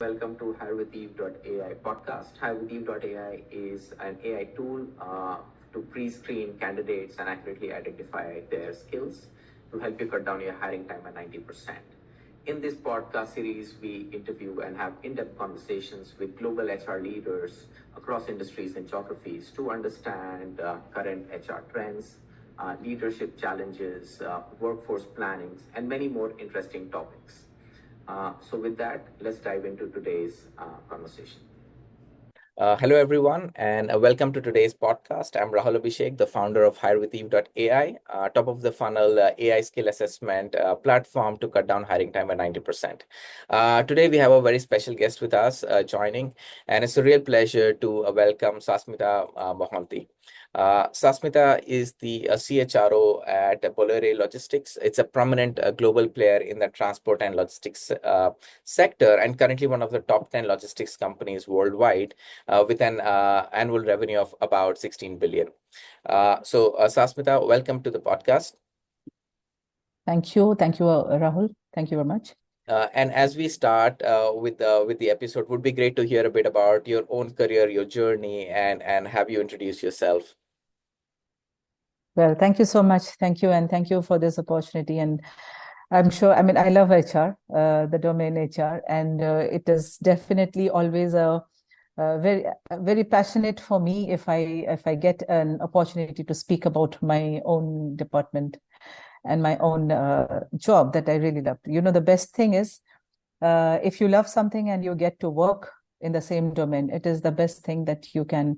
Welcome to hirewitheve.ai podcast. Hirewitheve.ai is an AI tool to pre-screen candidates and accurately identify their skills to help you cut down your hiring time by 90%. In this podcast series, we interview and have in-depth conversations with global HR leaders across industries and geographies to understand current HR trends, leadership challenges, workforce plannings, and many more interesting topics. So with that, let's dive into today's conversation. Hello, everyone, and welcome to today's podcast. I'm Rahul Abhisek, the founder of hirewitheve.ai, top of the funnel AI skill assessment platform to cut down hiring time by 90%. Today, we have a very special guest with us joining, and it's a real pleasure to welcome Sasmita Mohanty. Sasmita is the CHRO at Bollore Logistics. It's a prominent global player in the transport and logistics sector, and currently one of the top 10 logistics companies worldwide with an annual revenue of about 16 billion. Sasmita, welcome to the podcast. Thank you, Rahul. Thank you very much. And as we start with the episode, would be great to hear a bit about your own career, your journey, and have you introduce yourself. Well, thank you so much. Thank you, and thank you for this opportunity. And I'm sure, I mean, I love HR, the domain HR, and it is definitely always very passionate for me if I get an opportunity to speak about my own department and my own job that I really love. You know, the best thing is if you love something and you get to work in the same domain, it is the best thing that can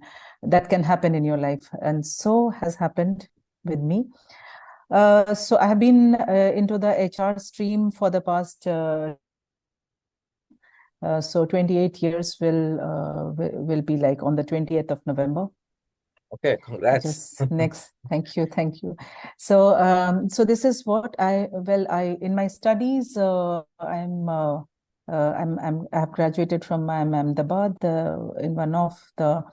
happen in your life, and so has happened with me. So I have been into the HR stream for the past so 28 years will be like on the 20th of November. Okay, congrats. Just next, thank you. So so this is what I in my studies I have graduated from Ahmedabad in one of the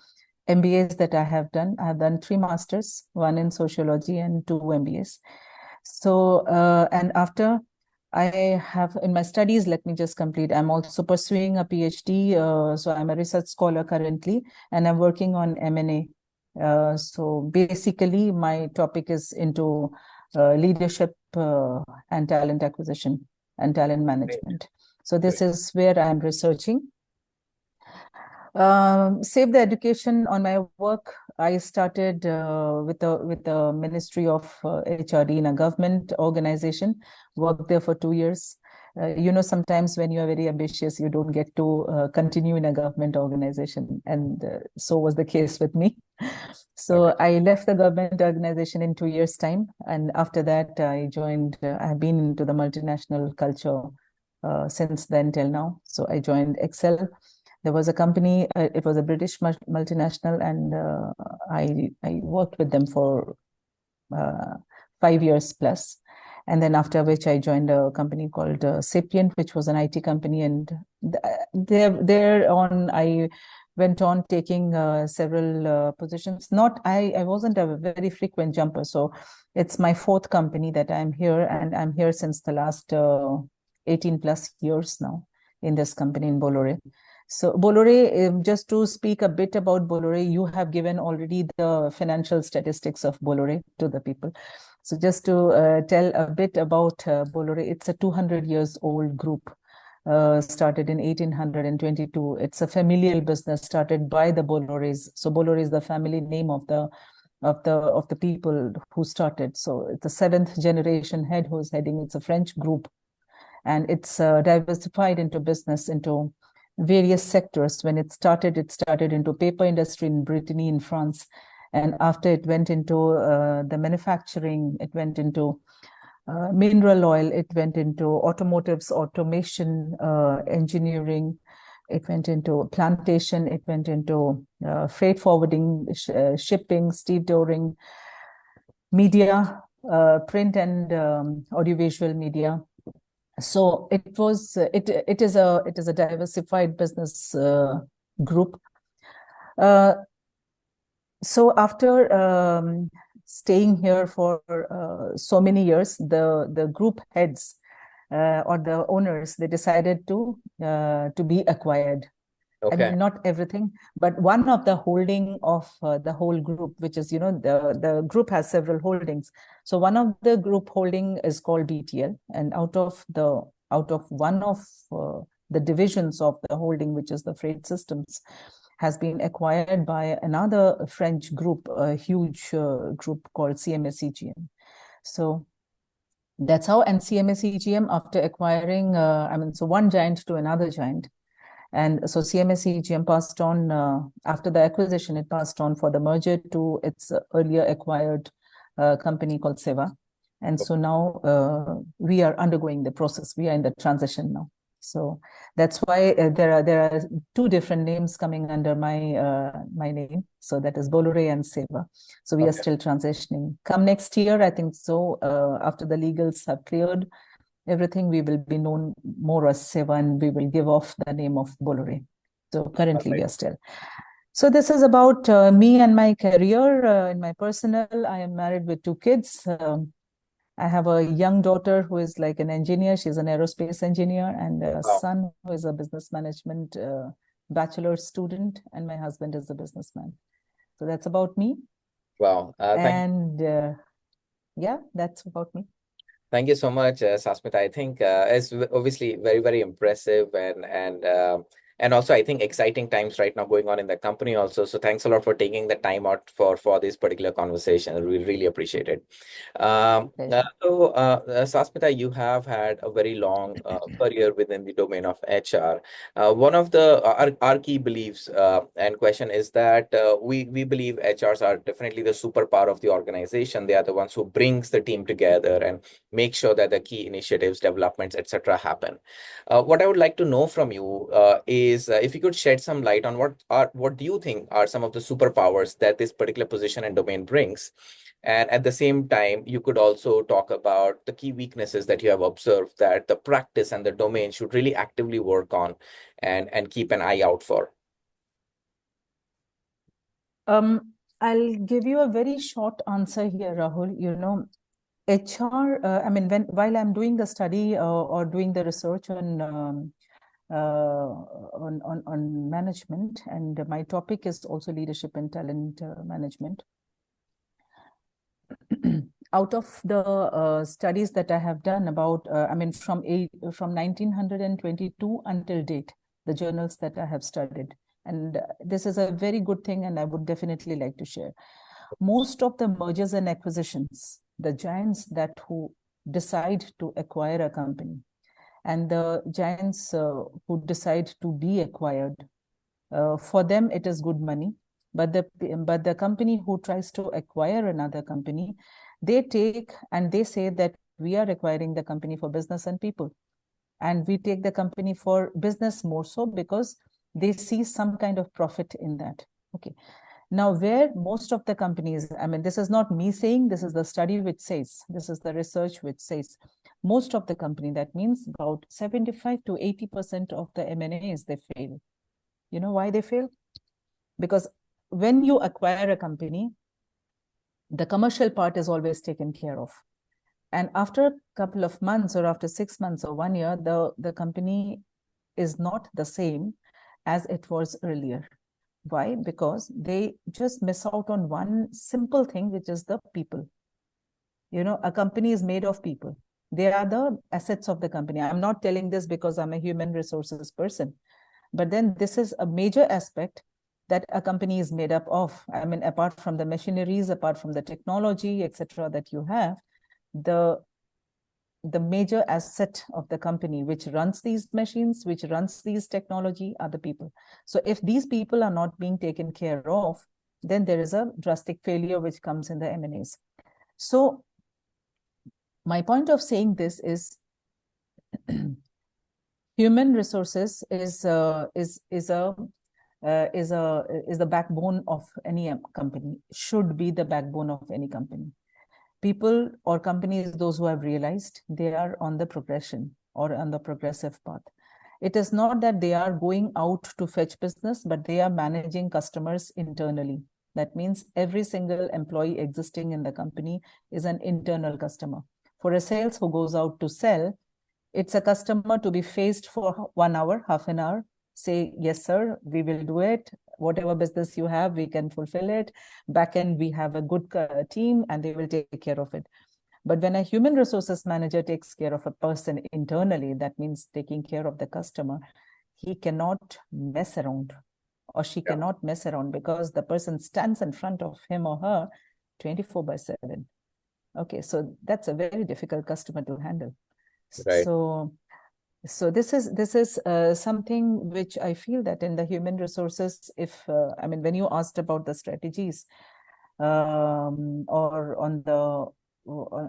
MBAs that I have done. I have done 3 masters, 1 in sociology and 2 MBAs. So and after I have in my studies, let me just complete. I'm also pursuing a PhD. So I'm a research scholar currently, and I'm working on M&A. So basically, my topic is into leadership and talent acquisition and talent management. Great. So this is where I'm researching. Save the education on my work. I started with the Ministry of HRD in a government organization. Worked there for 2 years. You know, sometimes when you are very ambitious, you don't get to continue in a government organization, and so was the case with me. So okay. I left the government organization in 2 years' time, and after that, I joined. I have been into the multinational culture since then till now. So I joined Excel. There was a company, it was a British multinational, and I worked with them for 5 years plus. And then after which I joined a company called Sapient, which was an IT company. And there on, I went on taking several positions. I wasn't a very frequent jumper. So it's my 4th company that I'm here, and I'm here since the last 18 plus years now in this company in Bollore. So Bollore, just to speak a bit about Bollore, you have given already the financial statistics of Bollore to the people. So just to tell a bit about Bollore, it's a 200 years old group, started in 1822. It's a familial business started by the Bollores. So Bollore is the family name of the people who started. So it's the 7th generation head who's heading. It's a French group, and it's diversified into business into various sectors. When it started into paper industry in Brittany in France, and after it went into the manufacturing, it went into mineral oil, it went into automotives, automation, engineering, it went into plantation, it went into freight forwarding, shipping, stevedoring, media, print and audiovisual media. So it is a diversified business group. So after staying here for so many years, the group heads or the owners, they decided to be acquired. I Okay. mean, not everything, but one of the holding of the whole group, which is, the group has several holdings. So one of the group holding is called BTL, and out of one of the divisions of the holding, which is the freight systems, has been acquired by another French group, a huge group called CMA-CGM. So that's how, and CMA-CGM, after acquiring, so one giant to another giant. And so CMA-CGM passed on, after the acquisition, it passed on for the merger to its earlier acquired company called Seva. And so now we are undergoing the process. We are in the transition now. So that's why there are two different names coming under my name. So that is Bollore and Seva. So we are still transitioning. Come next year, I think so, after the legals have cleared everything, we will be known more as Seva, and we will give off the name of Bollore. So currently we are still. So this is about me and my career. In my personal, I am married with 2 kids. I have a young daughter who is like an engineer. She's an aerospace engineer, and a son who is a business management bachelor's student, and my husband is a businessman. So that's about me. Wow. Yeah, that's about me. Thank you so much, Sasmita. I think it's obviously very, very impressive, and also I think exciting times right now going on in the company also. So thanks a lot for taking the time out for this particular conversation. We really appreciate it. Sasmita, you have had a very long career within the domain of HR. One of our key beliefs and question is that we believe HRs are definitely the superpower of the organization. They are the ones who brings the team together and make sure that the key initiatives, developments, etc. happen. What I would like to know from you is if you could shed some light on what do you think are some of the superpowers that this particular position and domain brings. And at the same time, you could also talk about the key weaknesses that you have observed that the practice and the domain should really actively work on and keep an eye out for. I'll give you a very short answer here, Rahul. HR, while I'm doing the study or doing the research on management, and my topic is also leadership and talent management. Out of the studies that I have done about, from 1922 until date, the journals that I have studied, and this is a very good thing, and I would definitely like to share. Most of the mergers and acquisitions, the giants who decide to acquire a company, and the giants who decide to be acquired, for them it is good money. But the company who tries to acquire another company, they take and they say that we are acquiring the company for business and people, and we take the company for business more so because they see some kind of profit in that. Okay. Now, where most of the companies, this is not me saying, this is the study which says, this is the research which says, most of the company, that means about 75 to 80% of the M&As, they fail. You know why they fail? Because when you acquire a company, the commercial part is always taken care of. And after a couple of months, or after 6 months or 1 year, the company is not the same as it was earlier. Why? Because they just miss out on one simple thing, which is the people. A company is made of people. They are the assets of the company. I'm not telling this because I'm a human resources person, but then this is a major aspect that a company is made up of. Apart from the machineries, apart from the technology, etc., that you have, the major asset of the company, which runs these machines, which runs these technology, are the people. So if these people are not being taken care of, then there is a drastic failure which comes in the M&As. So my point of saying this is human resources is the backbone of any company, should be the backbone of any company. People or companies, those who have realized, they are on the progression or on the progressive path. It is not that they are going out to fetch business, but they are managing customers internally. That means every single employee existing in the company is an internal customer. For a sales who goes out to sell, It's a customer to be faced for 1 hour, half an hour, say, yes, sir, we will do it. Whatever business you have, we can fulfill it. Back end, we have a good team and they will take care of it. But when a human resources manager takes care of a person internally, that means taking care of the customer, he cannot mess around, or she cannot mess around, because the person stands in front of him or her 24/7. Okay, so that's a very difficult customer to handle. Right. So this is something which I feel that in the human resources, if I mean, when you asked about the strategies, or on the,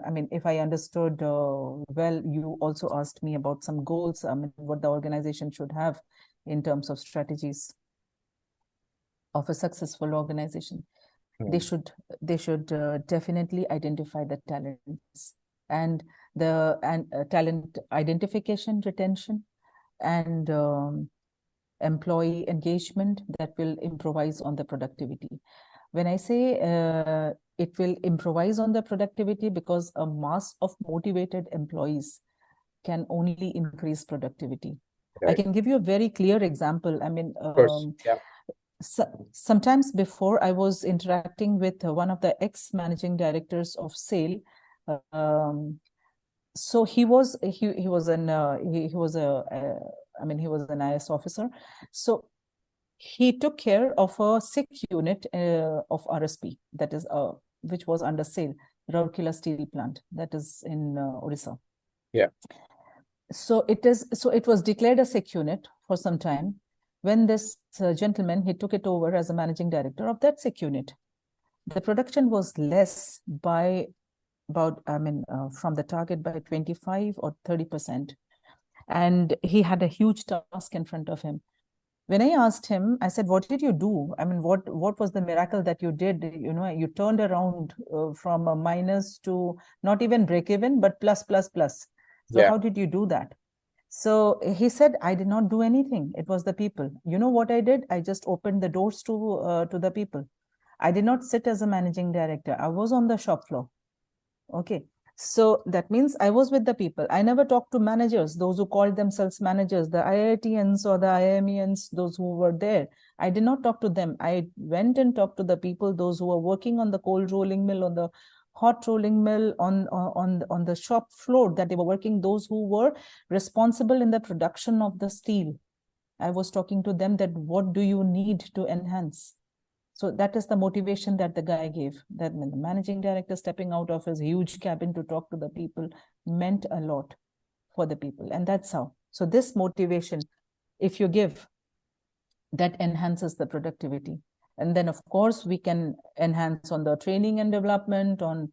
I mean, if I understood well, you also asked me about some goals. I mean, what the organization should have in terms of strategies of a successful organization. They should definitely identify the talents and talent identification, retention, and employee engagement that will improvise on the productivity. When I say it will improvise on the productivity, because a mass of motivated employees can only increase productivity. Right. I can give you a very clear example. I mean, Of course. Yeah. Sometimes before, I was interacting with one of the ex-managing directors of SAIL. So he was an IS officer. So he took care of a sick unit of RSP, that is which was under SAIL, Rourkela Steel Plant, that is in Odisha. Yeah. So it was declared a sick unit for some time. When this gentleman, he took it over as a managing director of that sick unit, the production was less by about, from the target by 25 or 30%. And he had a huge task in front of him. When I asked him, I said, what did you do? I mean, what was the miracle that you did? You know, you turned around from a minus to not even break even, but plus. So how did you do that? So he said, I did not do anything. It was the people. You know what I did? I just opened the doors to the people. I did not sit as a managing director. I was on the shop floor. Okay. So that means I was with the people. I never talked to managers, those who called themselves managers, the IITians or the IIMians, those who were there. I did not talk to them. I went and talked to the people, those who were working on the cold rolling mill, on the hot rolling mill, on the shop floor that they were working, those who were responsible in the production of the steel. I was talking to them that what do you need to enhance? So that is the motivation that the guy gave. That the managing director stepping out of his huge cabin to talk to the people meant a lot for the people. And that's how. So this motivation, if you give, that enhances the productivity. And then, of course, we can enhance on the training and development, on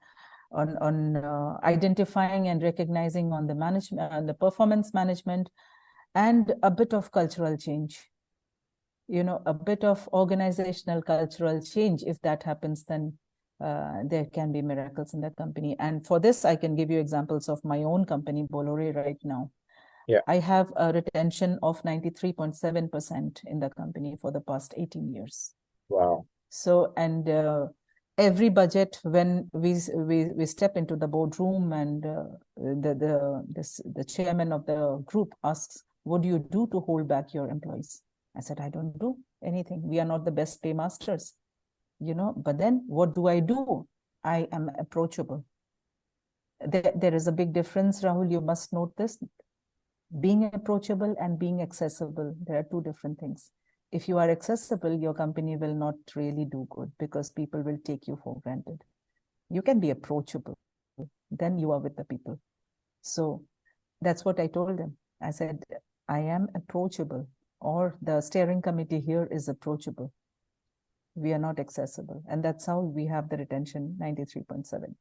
identifying and recognizing on the management and the performance management, and a bit of cultural change. You know, a bit of organizational cultural change. If that happens, then there can be miracles in that company. And for this, I can give you examples of my own company, Bollore, right now. Yeah. I have a retention of 93.7% in the company for the past 18 years. Wow. So, and every budget, when we step into the boardroom, and the chairman of the group asks, what do you do to hold back your employees? I said, I don't do anything. We are not the best paymasters, you know, but then what do? I am approachable. There is a big difference, Rahul. You must note this. Being approachable and being accessible, there are two different things. If you are accessible, your company will not really do good, because people will take you for granted. You can be approachable, then you are with the people. So that's what I told them. I said, I am approachable, or the steering committee here is approachable. We are not accessible. And that's how we have the retention 93.7.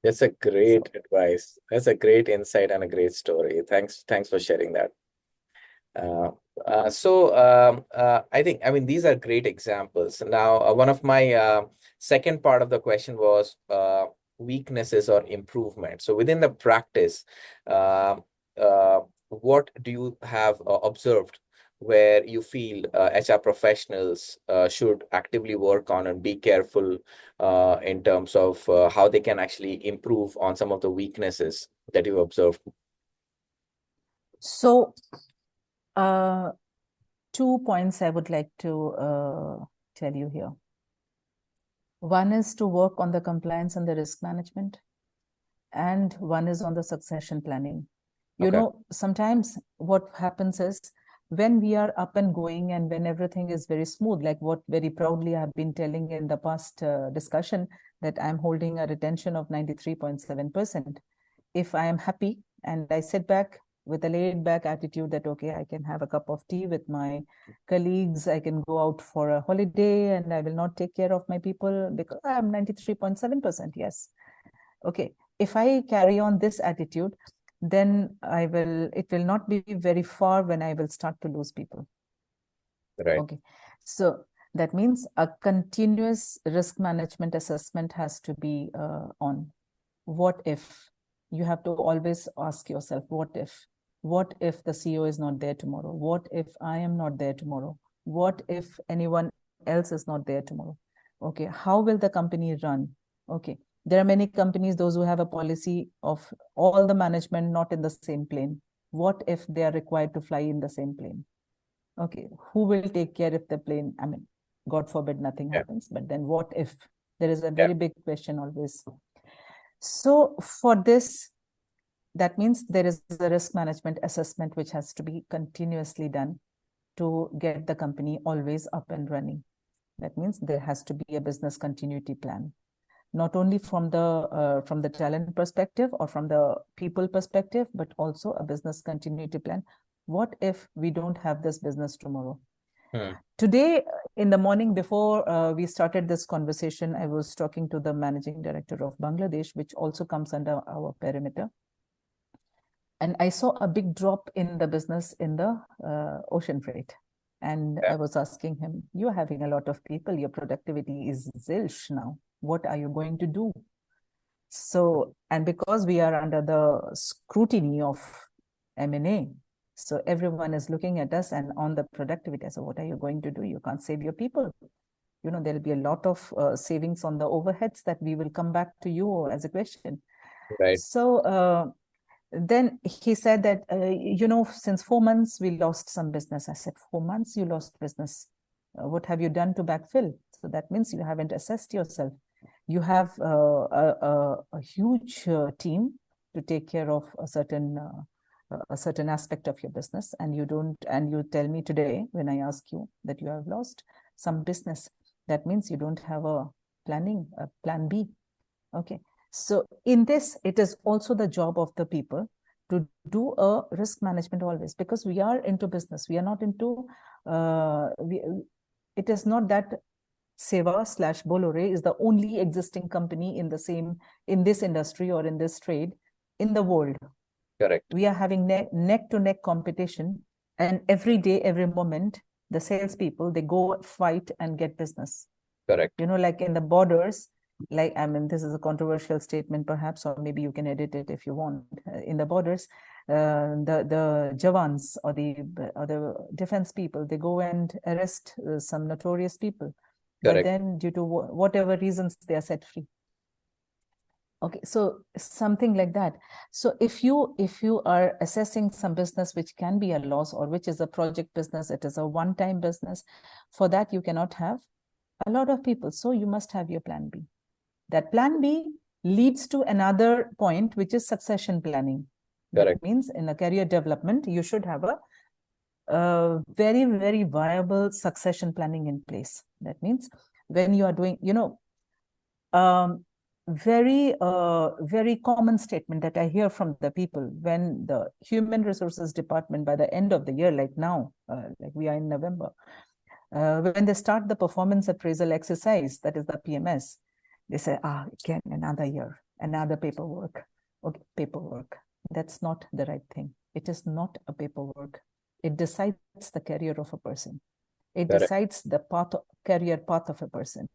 That's a great advice. That's a great insight and a great story. Thanks for sharing that. I think, I mean, these are great examples. Now, one of my second part of the question was weaknesses or improvement. So within the practice, what do you have observed where you feel HR professionals should actively work on and be careful in terms of how they can actually improve on some of the weaknesses that you've observed? So, 2 points I would like to tell you here. One is to work on the compliance and the risk management, and one is on the succession planning. You know, sometimes what happens is when we are up and going and when everything is very smooth, like what very proudly I've been telling in the past discussion, that I'm holding a retention of 93.7%. If I am happy and I sit back with a laid back attitude that, okay, I can have a cup of tea with my colleagues, I can go out for a holiday and I will not take care of my people because I'm 93.7%. Yes. Okay. If I carry on this attitude, then it will not be very far when I will start to lose people. Right. Okay. So that means a continuous risk management assessment has to be on. What if? You have to always ask yourself, what if? What if the CEO is not there tomorrow? What if I am not there tomorrow? What if anyone else is not there tomorrow? Okay, how will the company run? Okay, there are many companies, those who have a policy of all the management not in the same plane. What if they are required to fly in the same plane? Okay, who will take care if the plane, I mean, God forbid nothing happens, but then what if? There is a very big question always. So for this, that means there is a risk management assessment which has to be continuously done to get the company always up and running. That means there has to be a business continuity plan, not only from the talent perspective or from the people perspective, but also a business continuity plan. What if we don't have this business tomorrow? Today, in the morning before we started this conversation, I was talking to the managing director of Bangladesh, which also comes under our perimeter. And I saw a big drop in the business in the ocean freight. And I was asking him, you're having a lot of people, your productivity is zilch now. What are you going to do? So, and because we are under the scrutiny of M&A, so everyone is looking at us and on the productivity. So what are you going to do? You can't save your people. You know, there'll be a lot of savings on the overheads that we will come back to you as a question. Right. So then he said that, you know, since 4 months, we lost some business. I said, 4 months, you lost business. What have you done to backfill? So that means you haven't assessed yourself. You have a huge team to take care of a certain aspect of your business, and you don't, and you tell me today when I ask you that you have lost some business, that means you don't have a plan B. Okay, so in this, it is also the job of the people to do a risk management always, because we are into business. We are not into it is not that Seva/Bollore is the only existing company in this industry or in this trade in the world. Correct. We are having neck to neck competition, and every day, every moment, the salespeople, they go fight and get business. Correct. You know, like in the borders, like, I mean, this is a controversial statement perhaps, or maybe you can edit it if you want. In the borders, the Javans or the defense people, they go and arrest some notorious people. Correct. But then due to whatever reasons, they are set free. Okay, so something like that. So if you are assessing some business which can be a loss or which is a project business, it is a one-time business, for that you cannot have a lot of people. So you must have your plan B. That plan B leads to another point, which is succession planning. Correct. That means in a career development, you should have a very, very viable succession planning in place. That means when you are doing, you know, very common statement that I hear from the people when the human resources department, by the end of the year, like now, like we are in November, when they start the performance appraisal exercise, that is the PMS, they say, again, another year, another paperwork. Okay, paperwork. That's not the right thing. It is not a paperwork. It decides the career of a person. It Correct. decides the career path of a person.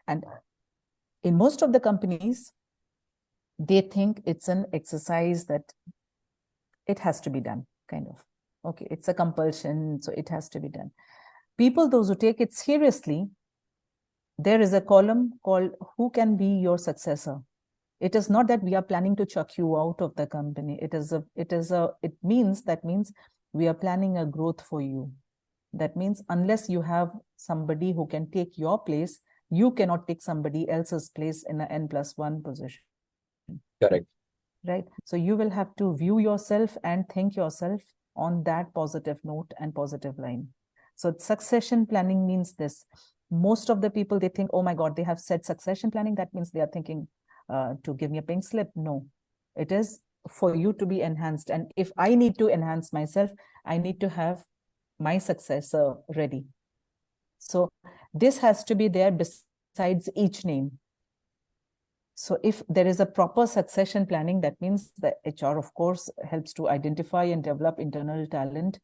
And in most of the companies, they think it's an exercise that it has to be done, kind of. Okay, it's a compulsion, so it has to be done. People, those who take it seriously, there is a column called Who Can Be Your Successor? It is not that we are planning to chuck you out of the company. It means we are planning a growth for you. That means unless you have somebody who can take your place, you cannot take somebody else's place in an N+1 position. Correct. Right. So you will have to view yourself and think yourself on that positive note and positive line. So succession planning means this. Most of the people, they think, oh my God, they have said succession planning. That means they are thinking to give me a pink slip. No, it is for you to be enhanced. And if I need to enhance myself, I need to have my successor ready. So this has to be there besides each name. So if there is a proper succession planning, that means the HR, of course, helps to identify and develop internal talent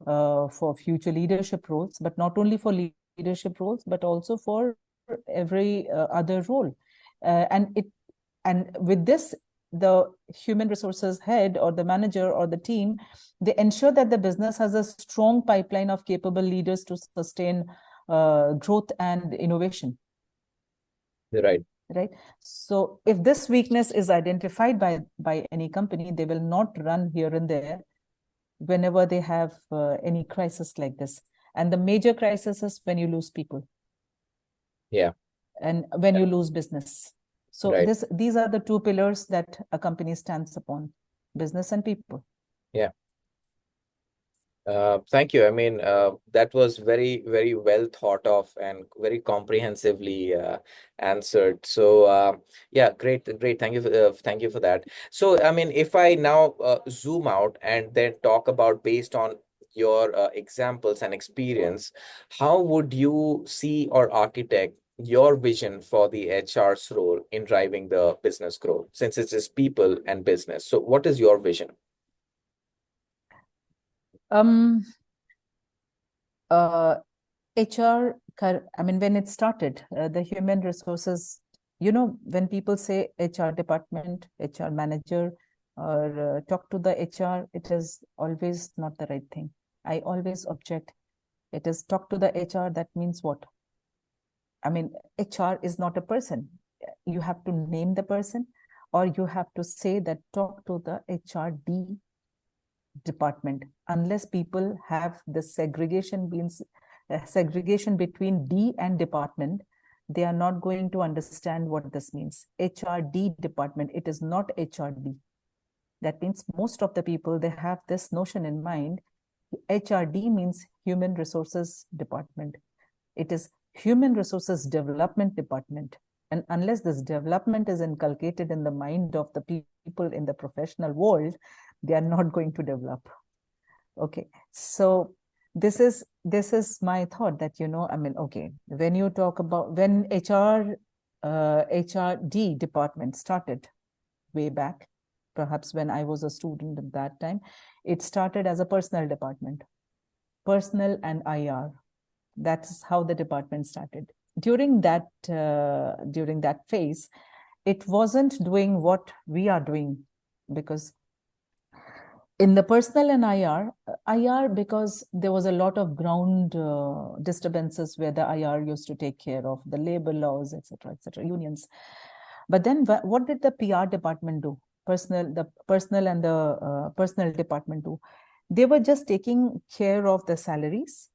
for future leadership roles, but not only for leadership roles, but also for every other role. And with this, the human resources head or the manager or the team, they ensure that the business has a strong pipeline of capable leaders to sustain growth and innovation. Right. Right. So if this weakness is identified by any company, they will not run here and there whenever they have any crisis like this. And the major crisis is when you lose people. Yeah. And when you lose business. So right. these are the two pillars that a company stands upon: business and people. Yeah. Thank you. I mean, that was very, very well thought of and very comprehensively answered. So, yeah, great. Thank you for that. So, I mean, if I now zoom out and then talk about based on your examples and experience, how would you see or architect your vision for the HR's role in driving the business growth, since it is people and business? So, what is your vision? HR, I mean, when it started, the human resources, when people say HR department, HR manager, or talk to the HR, it is always not the right thing. I always object. It is talk to the HR. That means what? I mean, HR is not a person. You have to name the person, or you have to say that talk to the HRD department. Unless people have the segregation between D and department, they are not going to understand what this means. HRD department, it is not HRD. That means most of the people, they have this notion in mind. HRD means human resources department. It is human resources development department. And unless this development is inculcated in the mind of the people in the professional world, they are not going to develop. Okay, so this is my thought that, I mean, okay, when you talk about when HRD department started way back, perhaps when I was a student at that time, it started as a personnel department, personnel and IR. That's how the department started. During that phase, it wasn't doing what we are doing, because in the personnel and IR, because there was a lot of ground disturbances where the IR used to take care of the labor laws, etc., unions. But then what did the PR department do? The personnel and the personnel department do? They were just taking care of the salaries.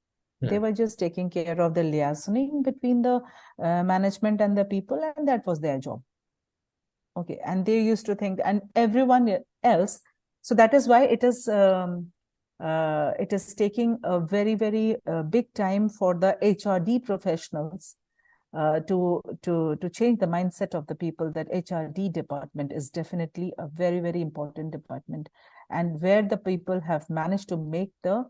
They were just taking care of the liaising between the management and the people, and that was their job. Okay, and they used to think, and everyone else. So that is why it is taking a very, very big time for the HRD professionals to change the mindset of the people that HRD department is definitely a very, very important department, and where the people have managed to make the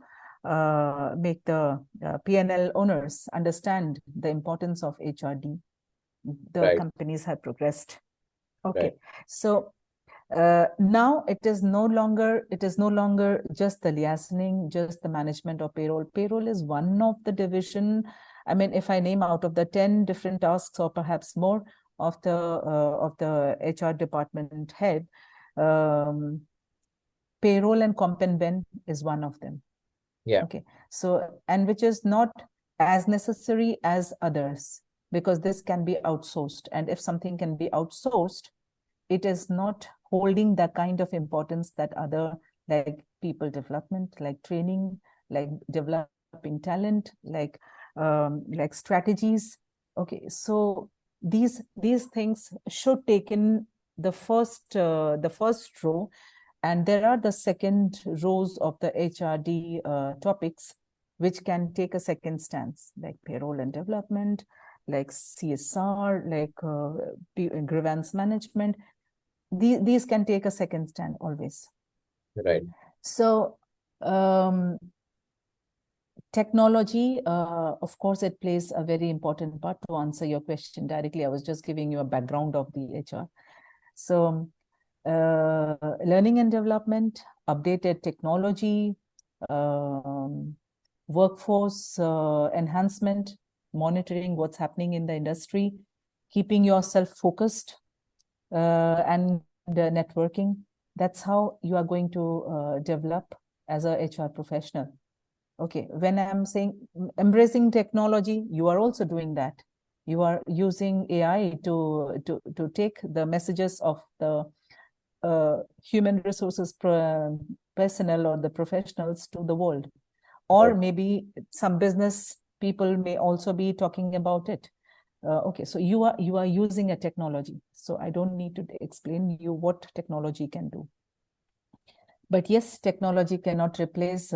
P&L owners understand the importance of HRD, the companies have progressed. Okay, so now it is no longer just the liaising, just the management of payroll. Payroll is one of the division. I mean, if I name out of the 10 different tasks or perhaps more of the HR department head, payroll and comp and ben is one of them. Yeah. Okay. So, and which is not as necessary as others, because this can be outsourced. And if something can be outsourced, it is not holding the kind of importance that other, like people development, like training, like developing talent, like strategies. Okay, so these things should take in the first row, and there are the second rows of the HRD topics which can take a second stance, like payroll and development, like CSR, like grievance management. These can take a second stand always. Right. So technology, of course, it plays a very important part. To answer your question directly, I was just giving you a background of the HR. So learning and development, updated technology, workforce enhancement, monitoring what's happening in the industry, keeping yourself focused, and networking. That's how you are going to develop as a HR professional. Okay, when I'm saying embracing technology, you are also doing that. You are using AI to take the messages of the human resources personnel or the professionals to the world. Or maybe some business people may also be talking about it. Okay, so you are using a technology. So I don't need to explain you what technology can do. But yes, technology cannot replace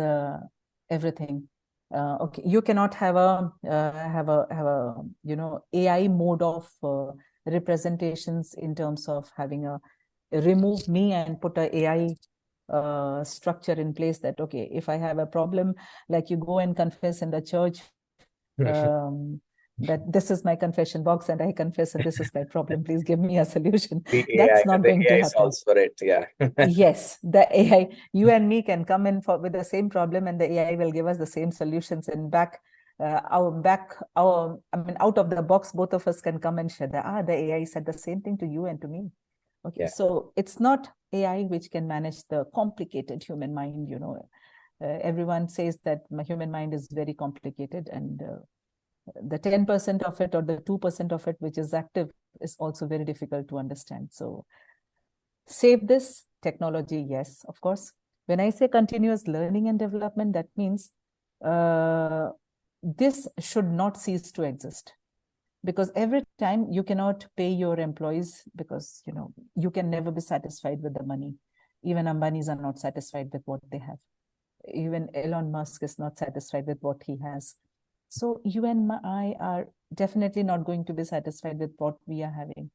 everything. Okay, you cannot have a AI mode of representations in terms of having a remove me and put a AI structure in place that, okay, if I have a problem, like you go and confess in the church, that this is my confession box and I confess and this is my problem, please give me a solution. That's not going to happen. Solves for it. Yeah. Yes, the AI, you and me can come in with the same problem and the AI will give us the same solutions, and out of the box, both of us can come and share the AI said the same thing to you and to me. Okay, yeah. So it's not AI which can manage the complicated human mind. Everyone says that my human mind is very complicated, and the 10% of it or the 2% of it which is active is also very difficult to understand. So save this technology, yes, of course. When I say continuous learning and development, that means this should not cease to exist. Because every time you cannot pay your employees, because you can never be satisfied with the money. Even Ambanis are not satisfied with what they have. Even Elon Musk is not satisfied with what he has. So you and I are definitely not going to be satisfied with what we are having.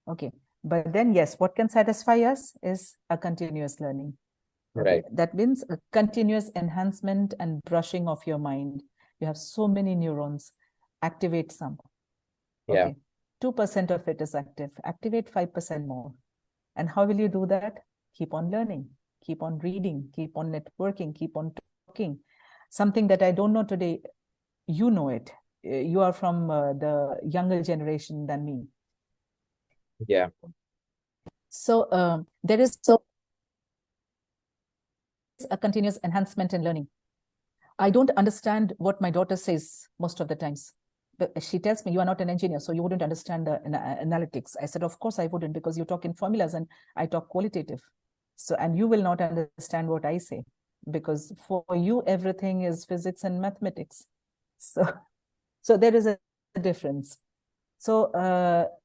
Okay, but then yes, what can satisfy us is a continuous learning. Okay? Right. That means a continuous enhancement and brushing of your mind. You have so many neurons, activate some. Okay, 2% of it is active. Activate 5% more. And how will you do that? Keep on learning, keep on reading, keep on networking, keep on talking. Something that I don't know today, you know it. You are from the younger generation than me. Yeah. So there is a continuous enhancement in learning. I don't understand what my daughter says most of the times. But she tells me, you are not an engineer, so you wouldn't understand the analytics. I said, of course I wouldn't, because you talk in formulas and I talk qualitative. So, and you will not understand what I say, because for you, everything is physics and mathematics. So there is a difference. So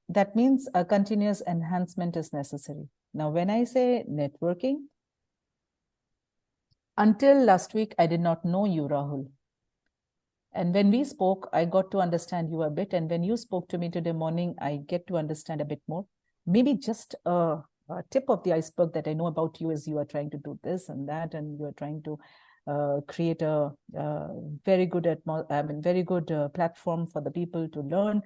that means a continuous enhancement is necessary. Now, when I say networking, until last week, I did not know you, Rahul. And when we spoke, I got to understand you a bit. And when you spoke to me today morning, I get to understand a bit more. Maybe just a tip of the iceberg that I know about you is you are trying to do this and that, and you are trying to create a very good platform for the people to learn.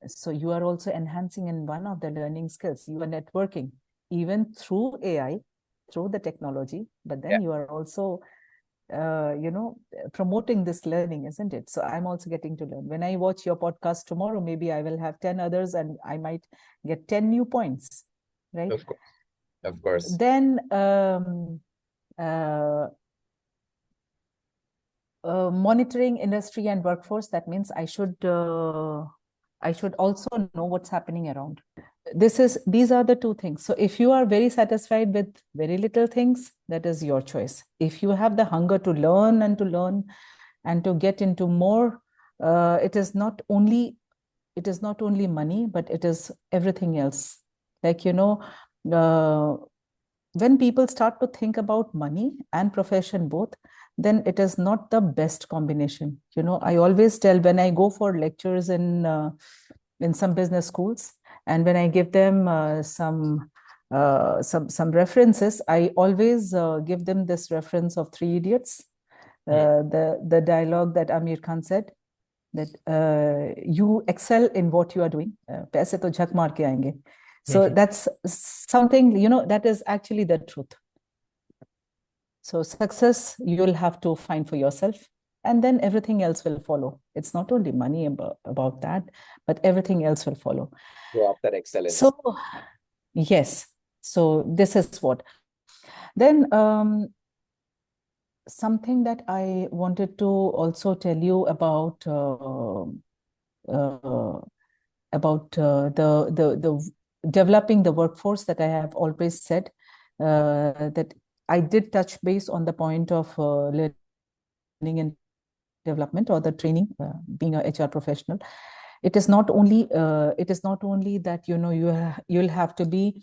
So you are also enhancing in one of the learning skills. You are networking, even through AI, through the technology, but then you are also promoting this learning, isn't it? So I'm also getting to learn. When I watch your podcast tomorrow, maybe I will have 10 others and I might get 10 new points, right? Of course. Then monitoring industry and workforce, that means I should also know what's happening around. these are the two things. So if you are very satisfied with very little things, that is your choice. If you have the hunger to learn and to get into more, it is not only money, but it is everything else. Like, when people start to think about money and profession both, then it is not the best combination. I always tell, when I go for lectures in some business schools, and when I give them some references, I always give them this reference of Three Idiots, the dialogue that Amir Khan said, that you excel in what you are doing. Paise to jhak maar ke aayenge. So that's something, that is actually the truth. So success, you'll have to find for yourself, and then everything else will follow. It's not only money about that, but everything else will follow. Go after excellence. So, yes. So this is what. Then something that I wanted to also tell you about the developing the workforce, that I have always said, that I did touch base on the point of learning and development, or the training, being a HR professional. It is not only that you'll have to be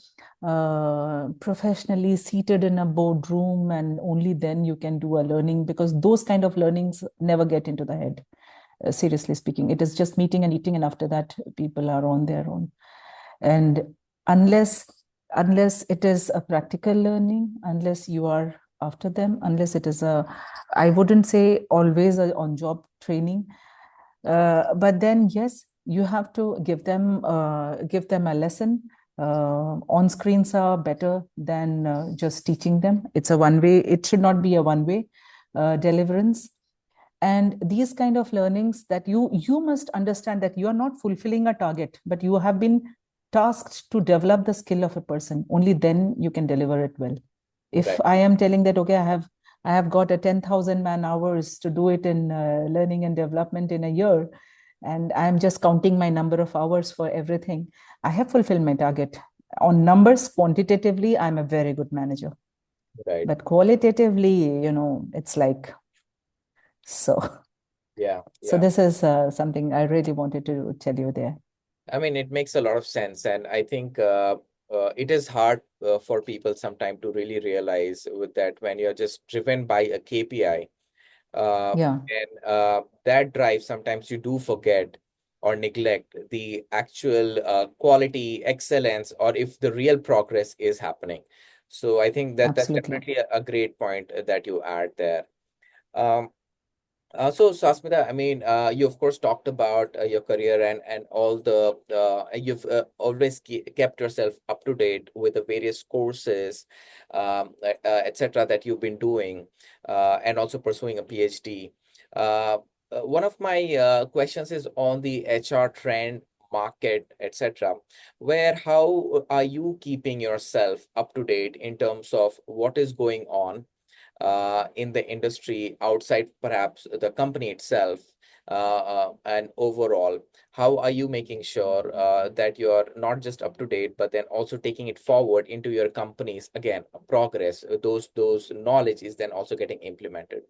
professionally seated in a boardroom, and only then you can do a learning, because those kind of learnings never get into the head. Seriously speaking, it is just meeting and eating, and after that people are on their own. And unless it is a practical learning, unless you are after them, unless it is I wouldn't say always a on-job training, but then yes, you have to give them a lesson. On screens are better than just teaching them. It's a one-way. It should not be a one-way deliverance. And these kind of learnings, that you must understand that you are not fulfilling a target, but you have been tasked to develop the skill of a person. Only then you can deliver it well. If Right. I am telling that, okay, I have got a 10,000 man hours to do it in learning and development in a year, and I'm just counting my number of hours for everything, I have fulfilled my target. On numbers, quantitatively, I'm a very good manager. Right. But qualitatively, it's like, so. Yeah. So this is something I really wanted to tell you there. I mean, it makes a lot of sense. And I think it is hard for people sometimes to really realize with that, when you're just driven by a KPI, Yeah. and that drive, sometimes you do forget or neglect the actual quality, excellence, or if the real progress is happening. So I think that's Absolutely. definitely a great point that you add there. Um, so Sasmita, I mean, you of course talked about your career and all the you've always kept yourself up to date with the various courses, etc. that you've been doing, and also pursuing a PhD. One of my questions is on the HR trend market, etc. Where how are you keeping yourself up to date in terms of what is going on in the industry outside perhaps the company itself, and overall, how are you making sure that you're not just up to date, but then also taking it forward into your company's, again, progress, those knowledge is then also getting implemented?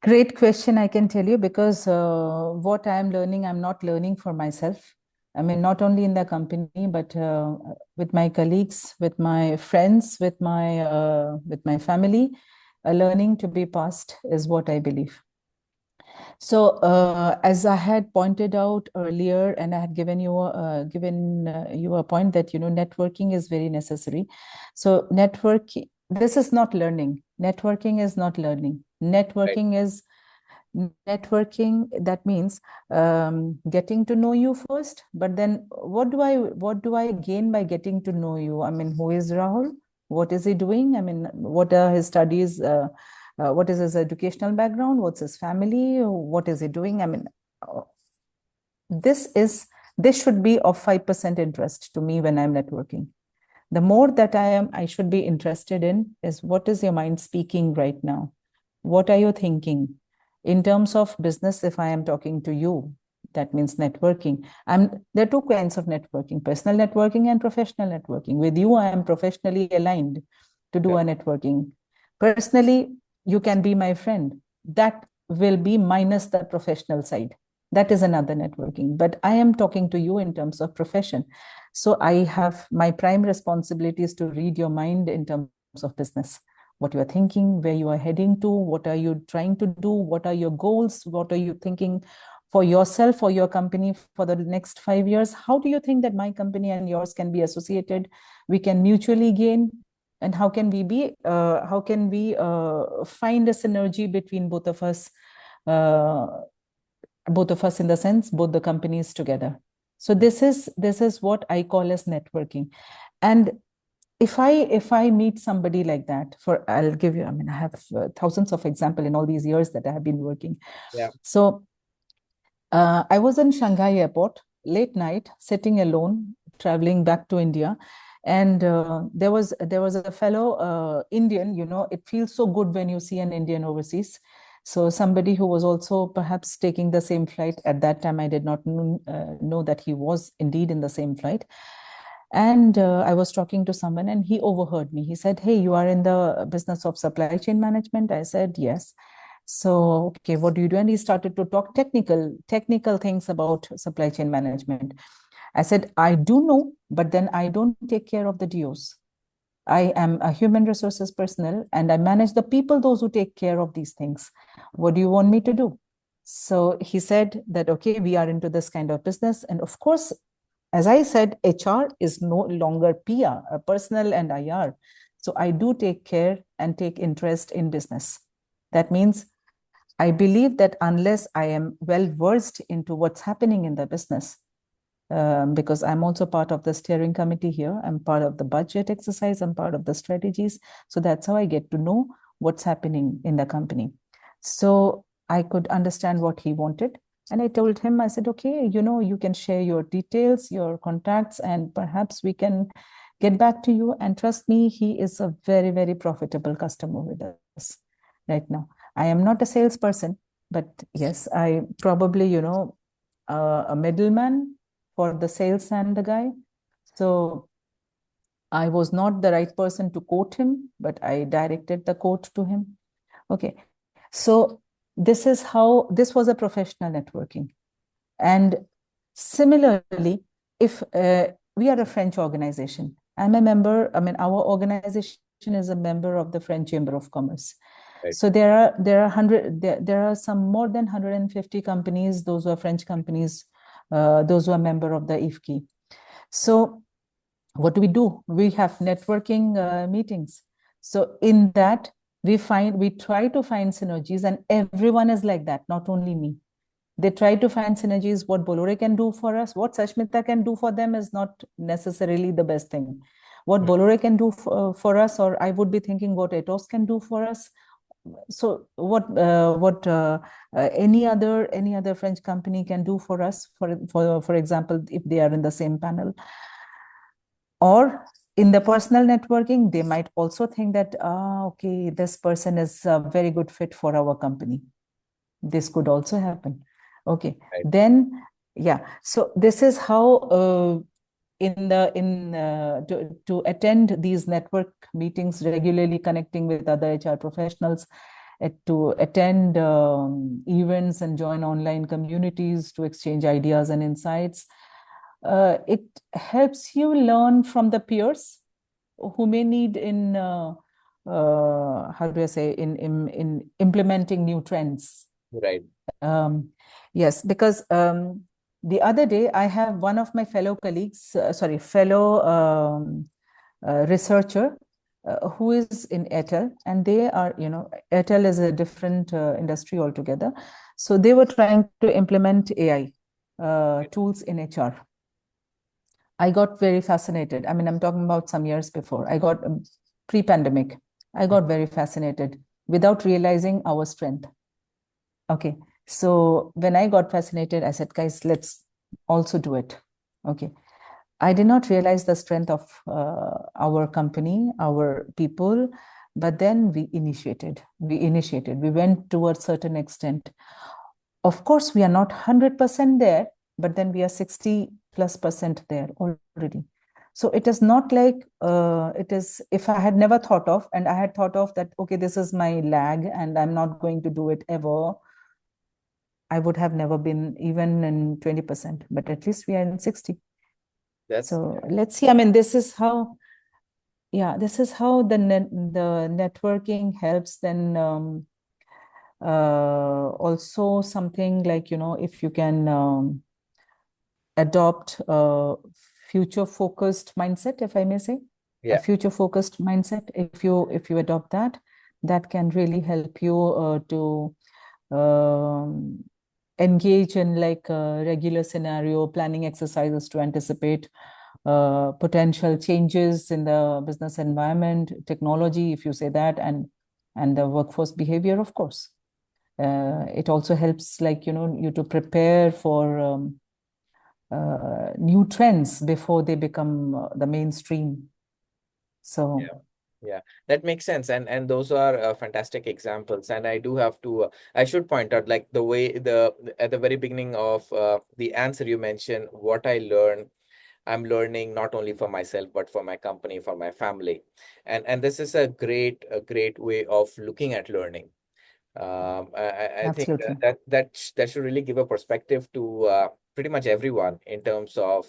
Great question, I can tell you, because what I'm learning, I'm not learning for myself. I mean, not only in the company, but with my colleagues, with my friends, with my family. Learning to be passed is what I believe. So as I had pointed out earlier, and I had given you a point that networking is very necessary. So networking, this is not learning. Networking is not learning. Networking Right. is networking. That means getting to know you first. But then, what do I gain by getting to know you? I mean, who is Rahul? What is he doing? I mean, what are his studies? What is his educational background? What's his family? What is he doing? I mean, uh, this should be of 5% interest to me when I'm networking. The more that I should be interested in is, what is your mind speaking right now? What are you thinking? In terms of business, if I am talking to you, That means networking. There are two kinds of networking, personal networking and professional networking. With you, I am professionally aligned to do a networking. Personally, you can be my friend. That will be minus the professional side. That is another networking. But I am talking to you in terms of profession. So I have my prime responsibility is to read your mind in terms of business. What you are thinking, where you are heading to, what are you trying to do, what are your goals, what are you thinking for yourself, for your company for the next 5 years. How do you think that my company and yours can be associated? We can mutually gain, and how can we find a synergy between both of us in the sense both the companies together. So this is what I call as networking. And if I meet somebody like that, I'll give you, I mean, I have thousands of examples in all these years that I have been working. So I was in Shanghai airport late night, sitting alone, traveling back to India. And there was a fellow Indian. It feels so good when you see an Indian overseas. So somebody who was also perhaps taking the same flight. At that time, I did not know that he was indeed in the same flight. And I was talking to someone and he overheard me. He said, "Hey, you are in the business of supply chain management?" I said, "Yes." So, okay, what do you do? And he started to talk technical things about supply chain management. I said, "I do know, but then I don't take care of the DOs. I am a human resources personnel and I manage the people, those who take care of these things. What do you want me to do?" So he said that, okay, we are into this kind of business. And of course, as I said, HR is no longer PR, personal and IR. So I do take care and take interest in business. That means I believe that unless I am well versed into what's happening in the business, because I'm also part of the steering committee here, I'm part of the budget exercise, I'm part of the strategies. So that's how I get to know what's happening in the company. So I could understand what he wanted. And I told him, I said, okay, you can share your details, your contacts, and perhaps we can get back to you. And trust me, he is a very, very profitable customer with us right now. I am not a salesperson, but yes, I probably, a middleman for the sales and the guy. So I was not the right person to quote him, but I directed the quote to him. Okay. So this was a professional networking. And similarly, if we are a French organization, I'm a member, our organization is a member of the French Chamber of Commerce. Right. So there are some more than 150 companies, those who are French companies, those who are member of the IFCI. So what do? We have networking meetings. So in that, we try to find synergies, and everyone is like that, not only me. They try to find synergies. What Bollore can do for us, what Sasmita can do for them is not necessarily the best thing. What Bollore can do for us, or I would be thinking what Atos can do for us. So what any other French company can do for us, for example, if they are in the same panel. Or in the personal networking, they might also think that, okay, this person is a very good fit for our company. This could also happen. Okay. Right. Then, yeah. So this is how to attend these network meetings regularly, connecting with other HR professionals, to attend events and join online communities to exchange ideas and insights. It helps you learn from the peers who may need in how do I say, in implementing new trends. Right. Yes, because the other day I have one of my fellow colleagues, researcher who is in Airtel, and they are, Airtel is a different industry altogether. So they were trying to implement AI tools in HR. I got very fascinated. I mean, I'm talking about some years before. I got pre-pandemic. I got very fascinated without realizing our strength. Okay. So when I got fascinated, I said, guys, let's also do it. Okay. I did not realize the strength of our company, our people, but then we initiated. We went to a certain extent. Of course, we are not 100% there, but then we are 60+% there already. So it is not like it is, if I had never thought of, and I had thought of that, okay, this is my lag and I'm not going to do it ever, I would have never been even in 20%, but at least we are in 60. So let's see. I mean, this is how, this is how the networking helps. Then also something like, if you can adopt a future-focused mindset, if I may say, a future-focused mindset. If you adopt that, that can really help you to engage in like regular scenario planning exercises to anticipate potential changes in the business environment, technology, if you say that, and the workforce behavior, of course. It also helps, like, you to prepare for new trends before they become the mainstream. So yeah, that makes sense, and those are fantastic examples. And I do have to, I should point out, like the way at the very beginning of the answer you mentioned, what I learned, I'm learning not only for myself but for my company, for my family, and this is a great way of looking at learning. I think absolutely. that should really give a perspective to pretty much everyone in terms of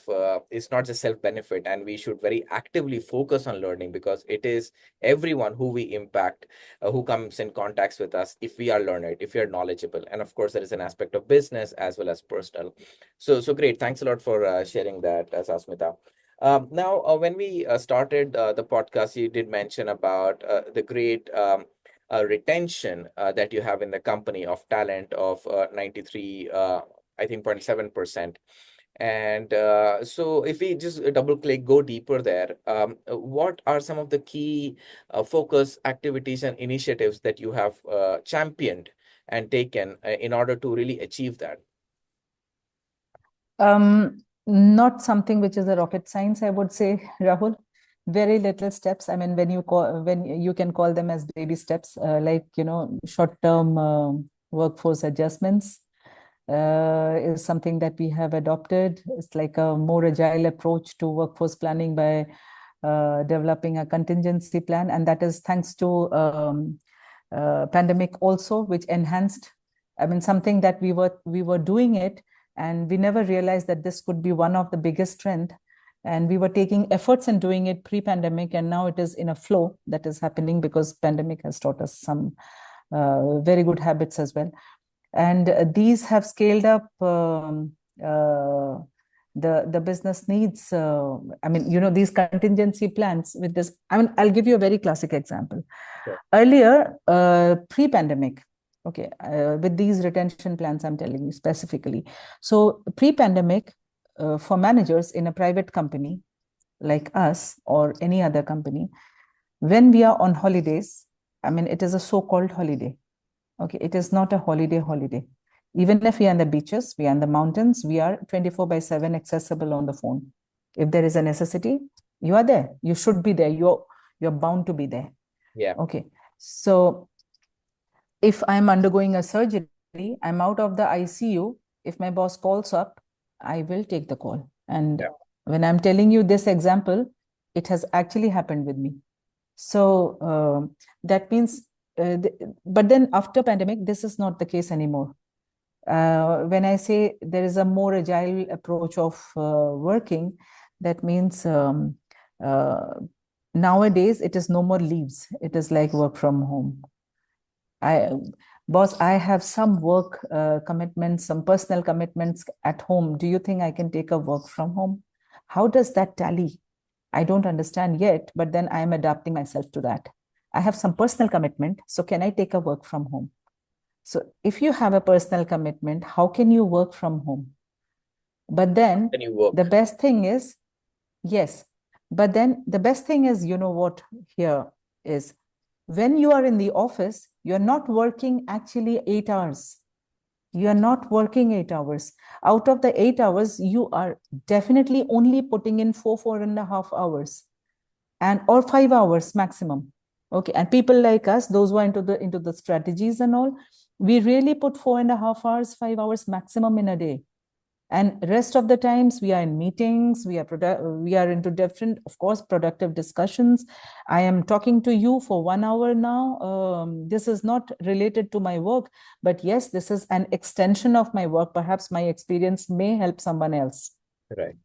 it's not just self-benefit, and we should very actively focus on learning, because it is everyone who we impact, who comes in contacts with us, if we are learned, if we are knowledgeable. And of course, there is an aspect of business as well as personal. So great. Thanks a lot for sharing that, Sasmita. Now, when we started the podcast, you did mention about the great retention that you have in the company of talent of 93, I think 0.7%. And so if we just double click, go deeper there, what are some of the key focus activities and initiatives that you have championed and taken in order to really achieve that? Not something which is a rocket science, I would say, Rahul. Very little steps. I mean, when you can call them as baby steps, like, short-term workforce adjustments is something that we have adopted. It's like a more agile approach to workforce planning by developing a contingency plan, and that is thanks to pandemic also, which enhanced. I mean, something that we were doing it, and we never realized that this could be one of the biggest strength. And we were taking efforts in doing it pre-pandemic, and now it is in a flow that is happening because pandemic has taught us some very good habits as well. And these have scaled up the business needs. I mean, these contingency plans with this. I mean, I'll give you a very classic example. Sure. Earlier, pre-pandemic, okay, with these retention plans, I'm telling you specifically. So pre-pandemic, for managers in a private company like us or any other company, when we are on holidays, I mean, it is a so-called holiday. Okay, it is not a holiday. Even if we are on the beaches, we are in the mountains, we are 24/7 accessible on the phone. If there is a necessity, you are there. You should be there. You're bound to be there. Yeah. Okay. So if I'm undergoing a surgery, I'm out of the ICU. If my boss calls up, I will take the call. And when I'm telling you this example, it has actually happened with me. So that means, but then after pandemic, this is not the case anymore. When I say there is a more agile approach of working, that means nowadays it is no more leaves. It is like work from home. Boss, I have some work commitments, some personal commitments at home. Do you think I can take a work from home? How does that tally? I don't understand yet, but then I am adapting myself to that. I have some personal commitment, so can I take a work from home? So if you have a personal commitment, how can you work from home? But then the best thing is, yes, but then the best thing is, what here is, when you are in the office, you're not working actually 8 hours. You are not working 8 hours. Out of the 8 hours, you are definitely only putting in 4.5 hours, or 5 hours maximum. Okay, and people like us, those who are into the strategies and all, We really put 4.5 hours, 5 hours maximum in a day. And rest of the times we are in meetings, we are into different, of course, productive discussions. I am talking to you for 1 hour now. This is not related to my work, but yes, this is an extension of my work. Perhaps my experience may help someone else. Right.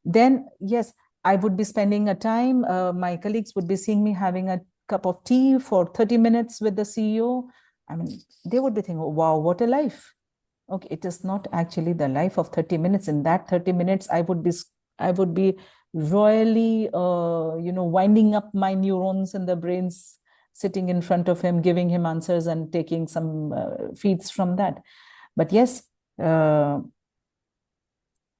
Then, yes, I would be spending a time, my colleagues would be seeing me having a cup of tea for 30 minutes with the CEO. I mean, they would be thinking, oh, wow, what a life. Okay, it is not actually the life of 30 minutes. In that 30 minutes, I would be royally, winding up my neurons in the brains, sitting in front of him, giving him answers and taking some feeds from that. But yes,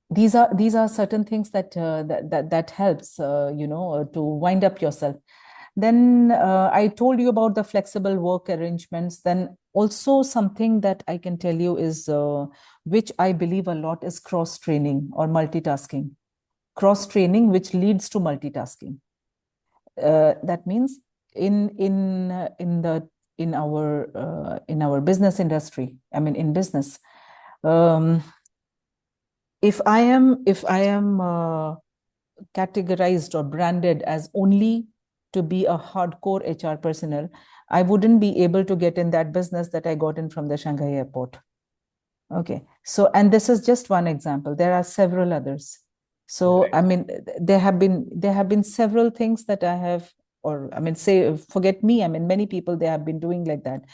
these are certain things that helps, to wind up yourself. Then I told you about the flexible work arrangements. Then also something that I can tell you is, which I believe a lot, is cross training or multitasking. Cross training, which leads to multitasking. That means in our business industry, I mean in business, if I am categorized or branded as only to be a hardcore HR personnel, I wouldn't be able to get in that business that I got in from the Shanghai airport. Okay, so, and this is just one example. There are several others. So, Right. I mean, there have been several things that I have, or I mean, say, forget me. I mean, many people, they have been doing like that.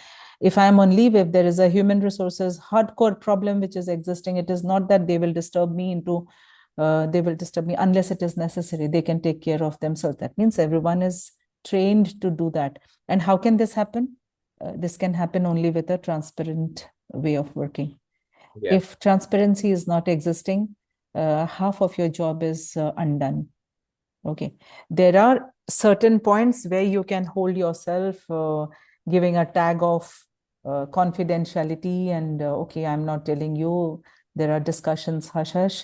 If I'm on leave, if there is a human resources hardcore problem which is existing, it is not that they will disturb me unless it is necessary. They can take care of themselves. That means everyone is trained to do that. And how can this happen? This can happen only with a transparent way of working. Yeah. If transparency is not existing, half of your job is undone. Okay. There are certain points where you can hold yourself, giving a tag of confidentiality and, okay, I'm not telling you. There are discussions, hush, hush.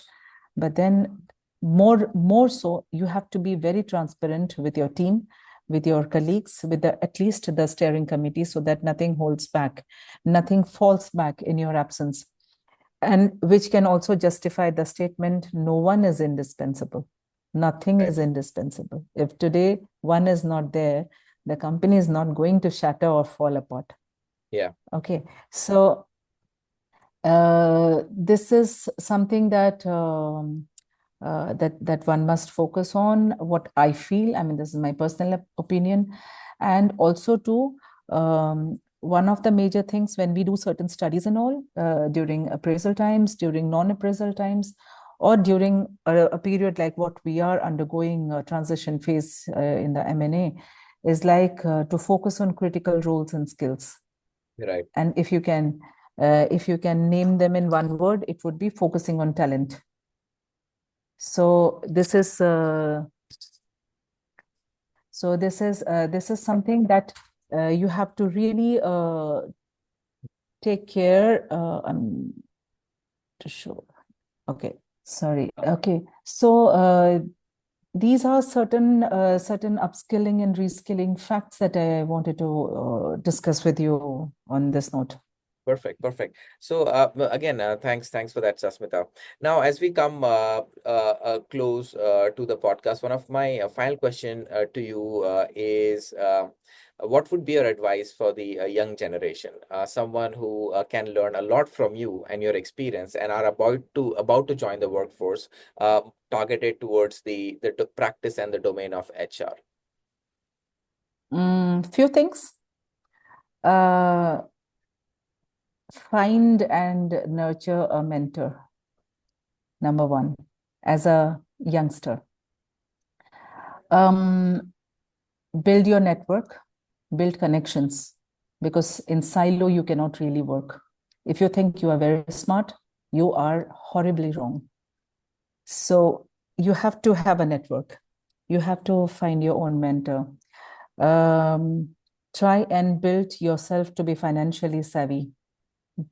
But then more so, you have to be very transparent with your team, with your colleagues, with at least the steering committee, so that nothing holds back, nothing falls back in your absence. And which can also justify the statement, no one is indispensable. Nothing is indispensable. If today one is not there, the company is not going to shatter or fall apart. Yeah. Okay. So this is something that that one must focus on. What I feel, I mean, this is my personal opinion, and also too, one of the major things when we do certain studies and all, during appraisal times, during non-appraisal times, or during a period like what we are undergoing, a transition phase in the M&A, is like to focus on critical roles and skills. Right. And if you can name them in one word, it would be focusing on talent. So this is something that you have to really take care. To show. Okay, sorry. Okay, so these are certain upskilling and reskilling facts that I wanted to discuss with you on this note. Perfect. So again, thanks for that, Sasmita. Now, as we come close to the podcast, one of my final question to you is, what would be your advice for the young generation, someone who can learn a lot from you and your experience, and are about to join the workforce, targeted towards the practice and the domain of HR? Few things. Find and nurture a mentor, number one, as a youngster. Build your network, build connections, because in silo you cannot really work. If you think you are very smart, you are horribly wrong. So you have to have a network. You have to find your own mentor. Try and build yourself to be financially savvy.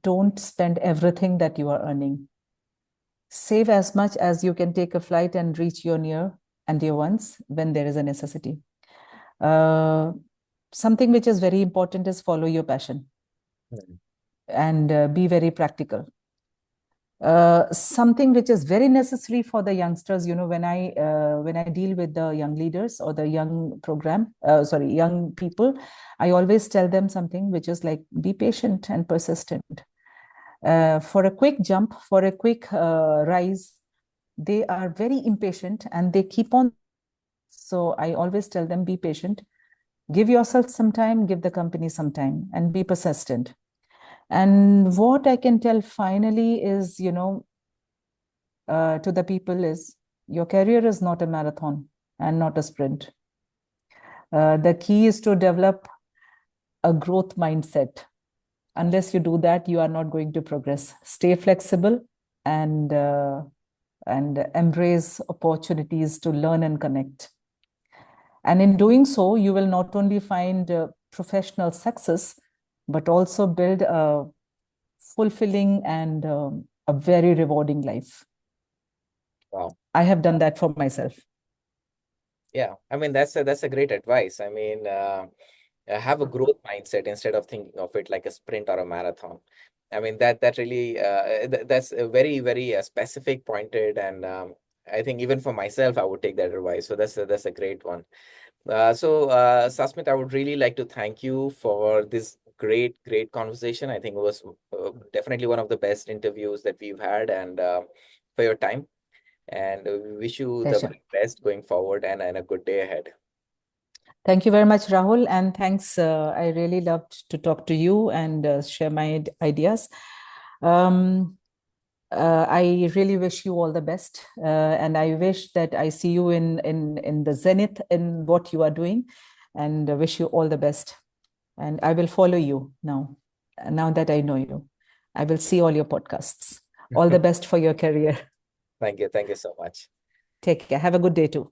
Don't spend everything that you are earning. Save as much as you can, take a flight and reach your near and dear ones when there is a necessity. Something which is very important is follow your passion. Mm. and be very practical. Something which is very necessary for the youngsters, when I deal with the young leaders or the young young people, I always tell them something which is like, be patient and persistent. For a quick jump, for a quick rise, they are very impatient and they keep on. So I always tell them, be patient, give yourself some time, give the company some time, and be persistent. And what I can tell finally is, to the people is, your career is not a marathon and not a sprint. The key is to develop a growth mindset. Unless you do that, you are not going to progress. Stay flexible and embrace opportunities to learn and connect. And in doing so, you will not only find professional success, but also build a fulfilling and a very rewarding life. Wow. I have done that for myself. Yeah, I mean, that's a great advice. I mean, have a growth mindset instead of thinking of it like a sprint or a marathon. I mean, that really that's a very specific, pointed, and I think even for myself, I would take that advice. So that's a great one. Sasmita, I would really like to thank you for this great conversation. I think it was definitely one of the best interviews that we've had, and for your time. And we wish you the Pleasure. very best going forward, and a good day ahead. Thank you very much, Rahul. And thanks. I really loved to talk to you and share my ideas. I really wish you all the best. And I wish that I see you in the zenith in what you are doing, and wish you all the best. And I will follow you now that I know you. I will see all your podcasts. All the best for your career. Thank you so much. Take care. Have a good day too.